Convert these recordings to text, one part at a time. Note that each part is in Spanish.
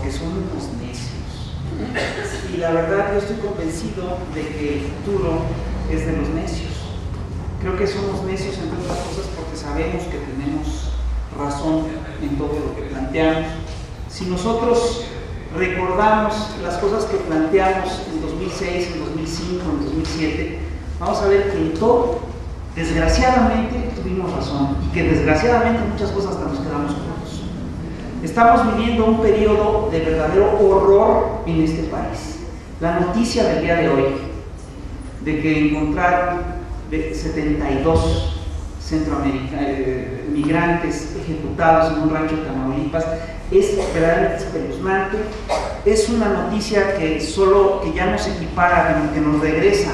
porque son unos necios. Y la verdad, yo estoy convencido de que el futuro es de los necios. Creo que somos necios entre otras cosas porque sabemos que tenemos razón en todo lo que planteamos. Si nosotros recordamos las cosas que planteamos en 2006, en 2005, en 2007, vamos a ver que en todo, desgraciadamente, tuvimos razón y que desgraciadamente muchas cosas hasta nos quedamos cortos. Estamos viviendo un periodo de verdadero horror en este país. La noticia del día de hoy de que encontraron 72 migrantes ejecutados en un rancho de Tamaulipas es verdaderamente espeluznante. Es una noticia que ya nos equipara, que nos regresa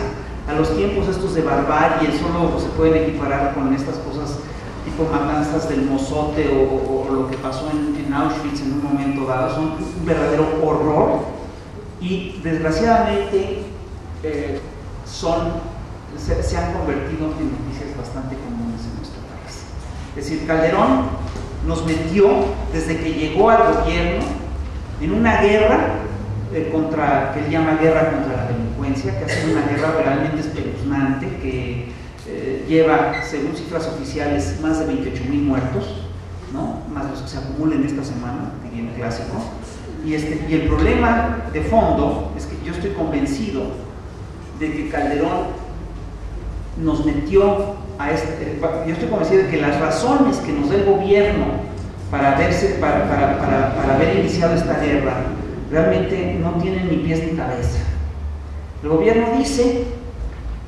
a los tiempos estos de barbarie. Solo se pueden equiparar con estas cosas tipo matanzas del Mozote o lo que pasó en Auschwitz en un momento dado. Son un verdadero horror y desgraciadamente se han convertido en noticias bastante comunes en nuestro país. Es decir, Calderón nos metió desde que llegó al gobierno en una guerra que él llama guerra contra la delincuencia, que ha sido una guerra realmente espeluznante, que lleva, según cifras oficiales, más de 28,000 muertos, ¿no? Más los que se acumulen esta semana, diría el clásico. Y el problema de fondo es que yo estoy convencido de que Calderón nos metió a yo estoy convencido de que las razones que nos da el gobierno para haber iniciado esta guerra realmente no tienen ni pies ni cabeza. El gobierno dice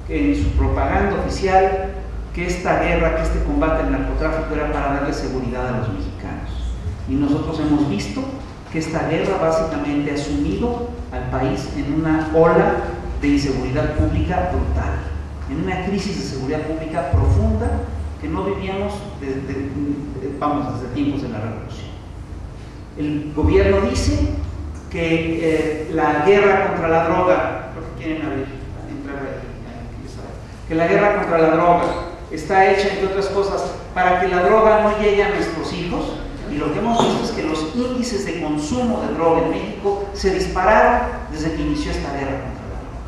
que en su propaganda oficial que esta guerra, que este combate al narcotráfico era para darle seguridad a los mexicanos. Y nosotros hemos visto que esta guerra básicamente ha sumido al país en una ola de inseguridad pública brutal, en una crisis de seguridad pública profunda que no vivíamos desde tiempos de la revolución. El gobierno dice que la guerra contra la droga, que la guerra contra la droga está hecha, entre otras cosas, para que la droga no llegue a nuestros hijos, y lo que hemos visto es que los índices de consumo de droga en México se dispararon desde que inició esta guerra contra la droga.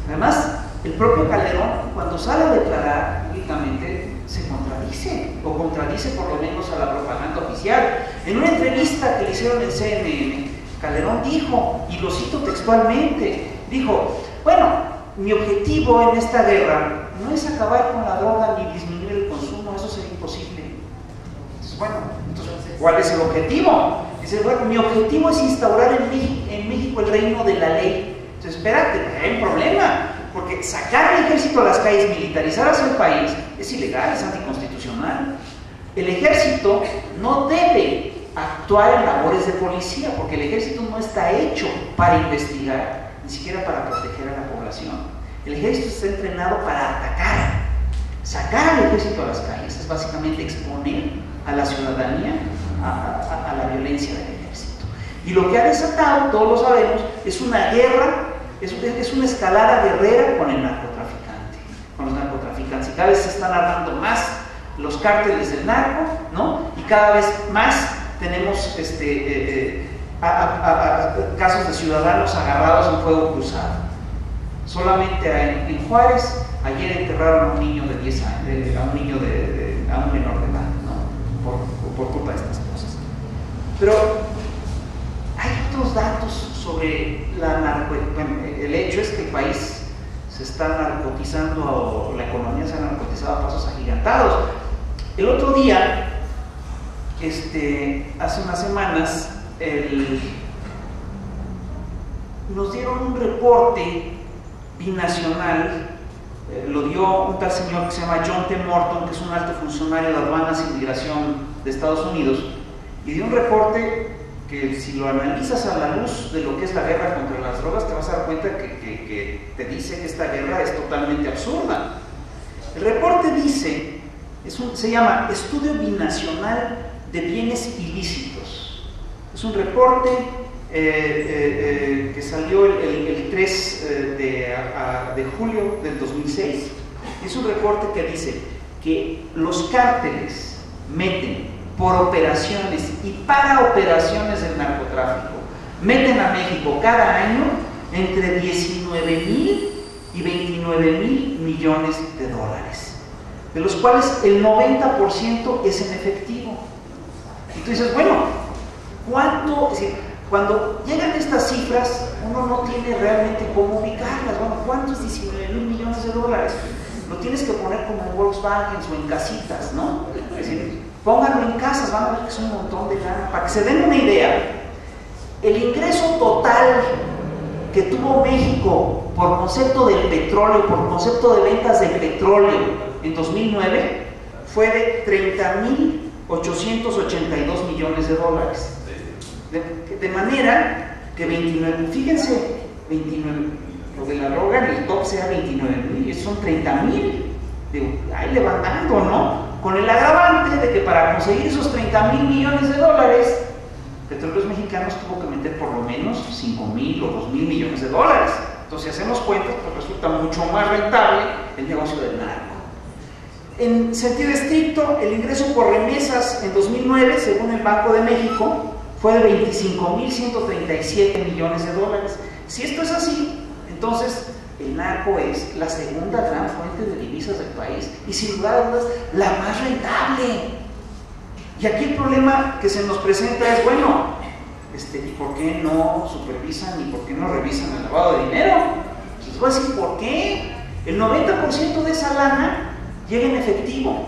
Además, el propio Calderón, cuando sale a declarar públicamente, se contradice por lo menos a la propaganda oficial. En una entrevista que le hicieron en CNN, Calderón dijo, y lo cito textualmente, dijo: bueno, mi objetivo en esta guerra no es acabar con la droga ni disminuir el consumo, eso sería imposible. Entonces, bueno, ¿cuál es el objetivo? Dice, bueno, mi objetivo es instaurar en México el reino de la ley. Entonces, espérate, hay un problema. Porque sacar al ejército a las calles, militarizar hacia el país, es ilegal, es anticonstitucional. El ejército no debe actuar en labores de policía, porque el ejército no está hecho para investigar, ni siquiera para proteger a la población. El ejército está entrenado para atacar. Sacar al ejército a las calles es básicamente exponer a la ciudadanía a la violencia del ejército. Y lo que ha desatado, todos lo sabemos, es una guerra. Es una escalada guerrera con el narcotraficante, con los narcotraficantes, y cada vez se están armando más los cárteles del narco, ¿no? Y cada vez más tenemos casos de ciudadanos agarrados en fuego cruzado. Solamente en Juárez, ayer enterraron a un niño de 10 años, a un menor de edad, ¿no? Por culpa de estas cosas. Pero hay otros datos sobre el hecho es que el país se está narcotizando, la economía se ha narcotizado a pasos agigantados. El otro día, hace unas semanas, nos dieron un reporte binacional, lo dio un tal señor que se llama John T. Morton, que es un alto funcionario de aduanas y migración de Estados Unidos, y dio un reporte que, si lo analizas a la luz de lo que es la guerra contra las drogas, te vas a dar cuenta que te dice que esta guerra es totalmente absurda. El reporte dice, se llama Estudio Binacional de Bienes Ilícitos. Es un reporte que salió el 3 de julio del 2006. Es un reporte que dice que los cárteles meten por operaciones y para operaciones del narcotráfico narcotráfico meten a México cada año entre 19,000 y 29,000 millones de dólares, de los cuales el 90% es en efectivo. Y tú dices, bueno, ¿cuánto? Es decir, cuando llegan estas cifras, uno no tiene realmente cómo ubicarlas. Bueno, ¿cuánto es 19,000 millones de dólares? Lo tienes que poner como en Volkswagen o en casitas, ¿no? Es decir, pónganlo en casas, van a ver que es un montón de lana. Para que se den una idea, el ingreso total que tuvo México por concepto del petróleo, por concepto de ventas de petróleo en 2009, fue de 30,882 millones de dólares. De manera que 29, fíjense, 29, lo de la droga en el top sea 29,000, y son 30,000. Ahí le van dando, ¿no? Con el agravante de que para conseguir esos 30,000 millones de dólares, Petróleos Mexicanos tuvo que meter por lo menos 5,000 o 2,000 millones de dólares. Entonces, si hacemos cuentas, pues resulta mucho más rentable el negocio del narco. En sentido estricto, el ingreso por remesas en 2009, según el Banco de México, fue de 25,137 millones de dólares. Si esto es así, entonces el narco es la segunda gran fuente de divisas del país y sin lugar a dudas la más rentable. Y aquí el problema que se nos presenta es, bueno, ¿y por qué no supervisan y por qué no revisan el lavado de dinero? Les voy a decir por qué. El 90% de esa lana llega en efectivo.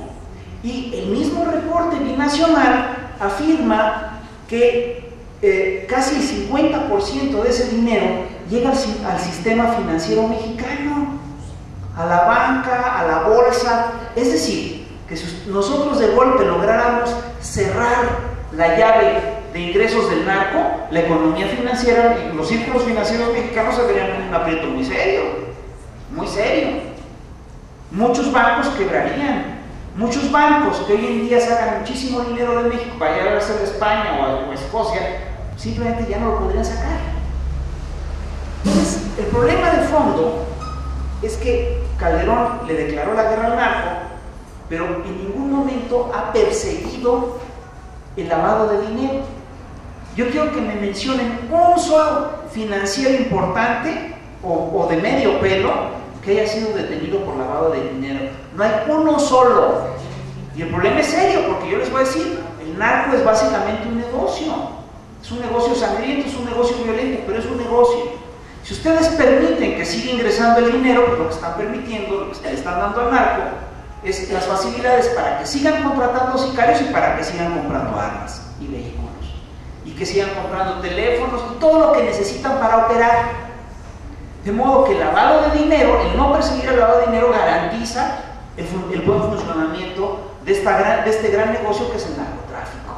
Y el mismo reporte binacional afirma que casi el 50% de ese dinero llega al sistema financiero mexicano, a la banca, a la bolsa. Es decir, que si nosotros de golpe lográramos cerrar la llave de ingresos del narco, la economía financiera y los círculos financieros mexicanos se verían en un aprieto muy serio, muy serio. Muchos bancos quebrarían. Muchos bancos que hoy en día sacan muchísimo dinero de México para llegar a ser España o Escocia, simplemente ya no lo podrían sacar. Entonces, el problema de fondo es que Calderón le declaró la guerra al narco, pero en ningún momento ha perseguido el lavado de dinero. Yo quiero que me mencionen un solo financiero importante o de medio pelo que haya sido detenido por lavado de dinero. No hay uno solo. Y el problema es serio, porque yo les voy a decir, el narco es básicamente un negocio. Es un negocio sangriento, es un negocio violento, pero es un negocio. Si ustedes permiten que siga ingresando el dinero, pues lo que están permitiendo, lo que le están dando al narco, es las facilidades para que sigan contratando sicarios y para que sigan comprando armas y vehículos. Y que sigan comprando teléfonos y todo lo que necesitan para operar. De modo que el lavado de dinero, el no perseguir el lavado de dinero, garantiza el buen funcionamiento de este gran negocio que es el narcotráfico.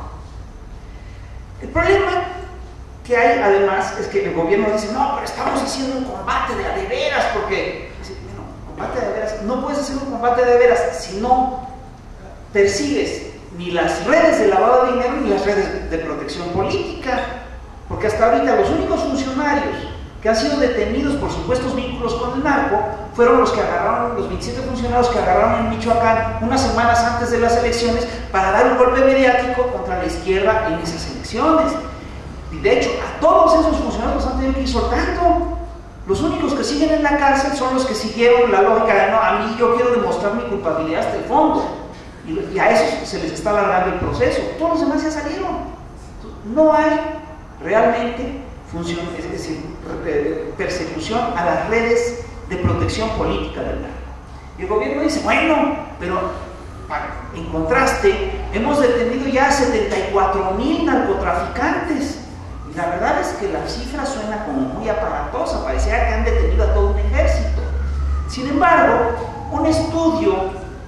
El problema que hay además es que el gobierno dice, no, pero estamos haciendo un combate de a de veras, porque, bueno, combate de veras, no puedes hacer un combate de veras si no persigues ni las redes de lavado de dinero ni las redes de protección política, porque hasta ahorita los únicos funcionarios que han sido detenidos por supuestos vínculos con el narco fueron los 27 funcionarios que agarraron en Michoacán unas semanas antes de las elecciones para dar un golpe mediático contra la izquierda en esas elecciones. Y de hecho, a todos esos funcionarios los han tenido que ir soltando. Los únicos que siguen en la cárcel son los que siguieron la lógica de, no, a mí yo quiero demostrar mi culpabilidad hasta el fondo. Y a esos se les está alargando el proceso. Todos los demás ya salieron. No hay realmente es decir, persecución a las redes de protección política del narco. Y el gobierno dice, bueno, pero en contraste, hemos detenido ya 74,000 narcotraficantes. Y la verdad es que la cifra suena como muy aparatosa, pareciera que han detenido a todo un ejército. Sin embargo, un estudio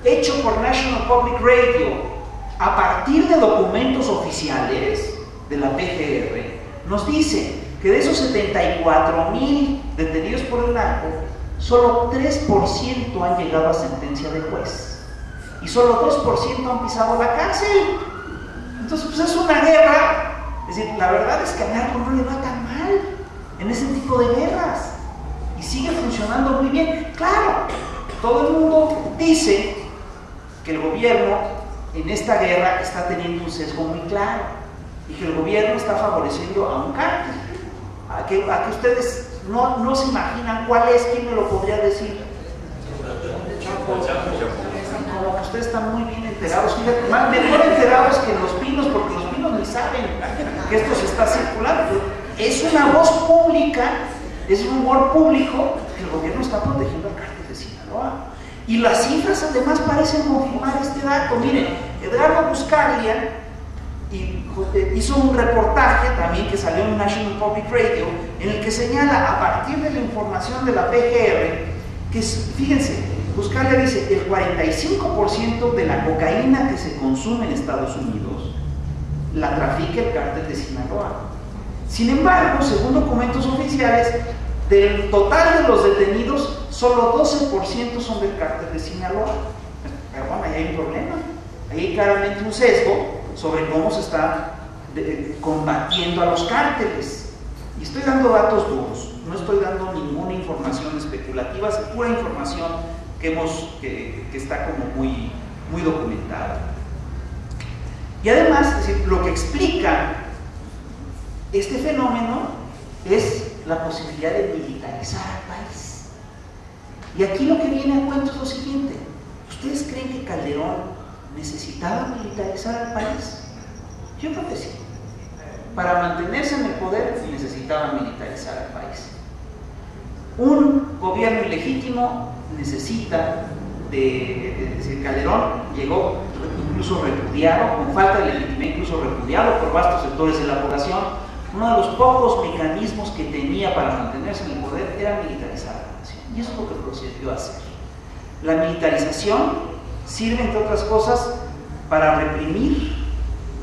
hecho por National Public Radio a partir de documentos oficiales de la PGR nos dice que de esos 74,000 detenidos por el narco, solo 3% han llegado a sentencia de juez y solo 2% han pisado la cárcel. Entonces, pues es una guerra. Es decir, la verdad es que al narco no le va tan mal en ese tipo de guerras y sigue funcionando muy bien. Claro, todo el mundo dice que el gobierno en esta guerra está teniendo un sesgo muy claro. y que el gobierno está favoreciendo a un cártel. A que ustedes no se imaginan cuál es, quién me lo podría decir. Como que ustedes están muy bien enterados, fíjate, mejor enterados que Los Pinos, porque Los Pinos ni saben que esto se está circulando. Es una voz pública, es un rumor público que el gobierno está protegiendo al cártel de Sinaloa. Y las cifras además parecen confirmar este dato. Miren, Edgardo Buscaglia hizo un reportaje también que salió en National Public Radio, en el que señala, a partir de la información de la PGR, que fíjense, Buscaglia dice, el 45% de la cocaína que se consume en Estados Unidos la trafica el cártel de Sinaloa. Sin embargo, según documentos oficiales, del total de los detenidos, solo 12% son del cártel de Sinaloa. Pero bueno, ahí hay un problema. Ahí hay claramente un sesgo sobre cómo se está combatiendo a los cárteles. Y estoy dando datos duros, no estoy dando ninguna información especulativa, es pura información que está como muy documentada. Y además, es decir, lo que explica este fenómeno es la posibilidad de militarizar al país. Y aquí lo que viene a cuento es lo siguiente: ¿ustedes creen que Calderón necesitaba militarizar al país? Yo creo que sí. Para mantenerse en el poder necesitaba militarizar al país. Un gobierno ilegítimo necesita decir, Calderón llegó incluso repudiado, con falta de legitimidad, incluso repudiado por vastos sectores de la población. Uno de los pocos mecanismos que tenía para mantenerse en el poder era militarizar a la nación, y eso es lo que procedió a hacer. La militarización sirve, entre otras cosas, para reprimir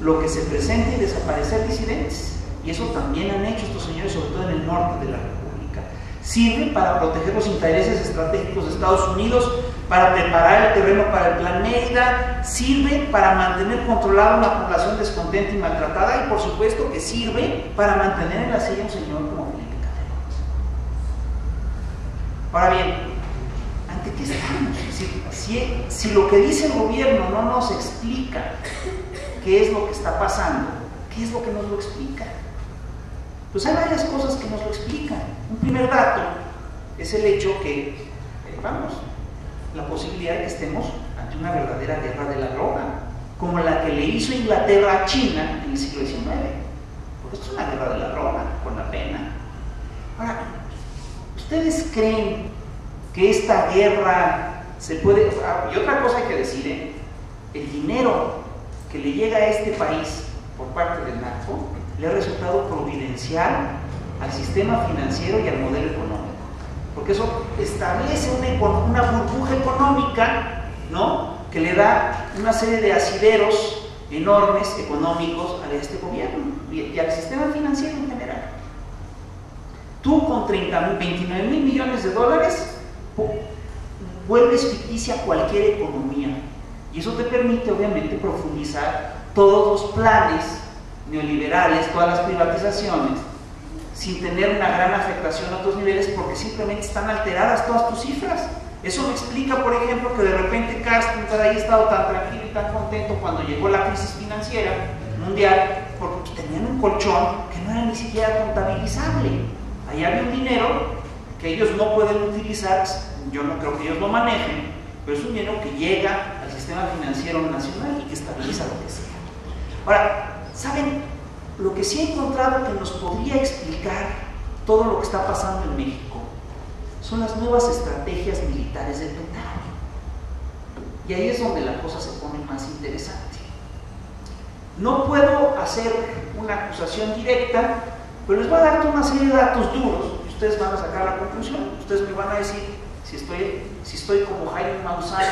lo que se presenta y desaparecer disidentes, y eso también han hecho estos señores, sobre todo en el norte de la República. Sirve para proteger los intereses estratégicos de Estados Unidos, para preparar el terreno para el Plan Mérida, sirve para mantener controlada una población descontenta y maltratada, y por supuesto que sirve para mantener en la silla un señor como Felipe Calderón. Ahora bien, ¿ante qué estamos? Si lo que dice el gobierno no nos explica qué es lo que está pasando, ¿qué es lo que nos lo explica? Pues hay varias cosas que nos lo explican. Un primer dato es el hecho que, la posibilidad de que estemos ante una verdadera guerra de la droga, como la que le hizo Inglaterra a China en el siglo XIX. Porque esto es una guerra de la droga, con la pena. Ahora, ¿ustedes creen que esta guerra se puede... Y otra cosa hay que decir, el dinero que le llega a este país por parte del narco le ha resultado providencial al sistema financiero y al modelo económico, porque eso establece una burbuja económica, ¿no?, que le da una serie de asideros enormes económicos a este gobierno y al sistema financiero en general. Tú con 29 mil millones de dólares vuelves ficticia cualquier economía, y eso te permite obviamente profundizar todos los planes neoliberales, todas las privatizaciones, sin tener una gran afectación a otros niveles, porque simplemente están alteradas todas tus cifras. Eso me explica, por ejemplo, que de repente Castro haya estado tan tranquilo y tan contento cuando llegó la crisis financiera mundial, porque tenían un colchón que no era ni siquiera contabilizable. Ahí había un dinero que ellos no pueden utilizar, yo no creo que ellos lo manejen, pero es un dinero que llega al sistema financiero nacional y que estabiliza lo que sea. Ahora, ¿saben? Lo que sí he encontrado que nos podría explicar todo lo que está pasando en México son las nuevas estrategias militares del Pentágono. Y ahí es donde la cosa se pone más interesante. No puedo hacer una acusación directa, pero les voy a dar toda una serie de datos duros y ustedes van a sacar la conclusión. Ustedes me van a decir si estoy como Jaime Maussan